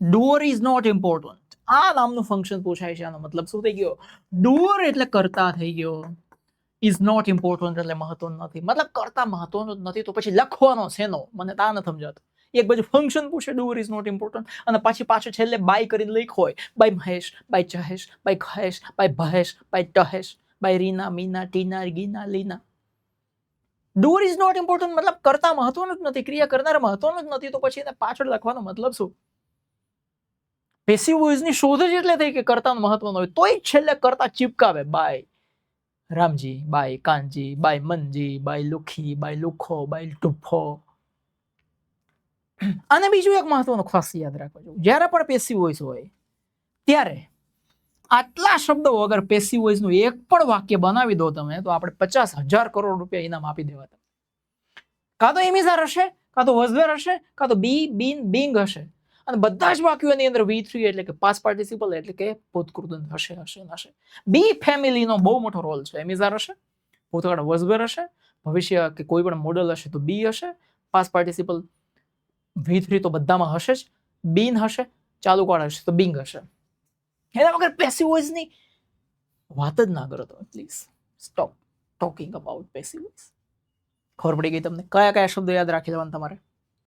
Doer is not important. આ નામનું function પૂછાય છે. આનો મતલબ શું થઈ ગયો? ડુઅર એટલે કરતા થઈ ગયો. ઇઝ નોટ ઇમ્પોર્ટન્ટ એટલે મહત્વનું નથી. મતલબ કરતા મહત્વનું જ નથી તો પછી લખવાનો શેનો? મને તા નથી સમજાતું. એક બાજુ ફંક્શન પૂછે ડુઅર ઇઝ નોટ ઇમ્પોર્ટન્ટ અને પાછું છેલ્લે બાય કરીને લખ્યો હોય, બાય મહેશ, બાય ચહેશ, બાય ખહેશ, બાય ભહેશ, બાય ટહેશ, by Reena, Meena, Tina, Gina, Leena. Doer is not important મતલબ કરતા મહત્વનું જ નથી, ક્રિયા કરનાર મહત્વનું જ નથી તો પછી એને પાછળ લખવાનો મતલબ શું? પેસિવ વોઇસની શોધ જ એટલે થઈ કે કરતાનું મહત્વનું હોય તોય છેલ્લે કરતા ચીપકાવે. By Ramji, by Kanji, by Manji, by લુખી, બાય લુખો, બાય ટુફો. અને બીજું એક મહત્વનું ખાસ યાદ રાખવું જોઈએ, જ્યારે પણ પેસિવ વોઇસ હોય ત્યારે આટલા શબ્દો વગર પેસિવ વોઇસનું એક પણ વાક્ય બનાવી દો તમે તો આપણે 50,000 કરોડ રૂપિયા ઇનામ આપી દેવા. કાં તો એમિઝાર હશે, કાં તો વઝવેર હશે, કાં તો બી, બીન, બિંગ હશે. અને બધા જ વાક્યોની અંદર V3 એટલે કે પાસ્ટ પાર્ટિસિપલ એટલે કે ભૂતકૃત હશે. બી ફેમિલીનો બહુ મોટો રોલ છે. એમિઝાર હશે, ભૂતકાળ વઝવેર હશે, ભવિષ્ય કે કોઈ પણ મોડેલ હશે તો બી હશે, પાસ્ટ પાર્ટિસિપલ V3 તો બધામાં હશે જ, બીન હશે, ચાલુકાળ હશે તો બિંગ હશે. એના વગર પેસિવ વોઇસની વાત જ ના કરો તમે please. Stop talking about passive voice. ખબર પડી ગઈ તમને કયા કયા શબ્દો યાદ રાખી લેવાના તમારે?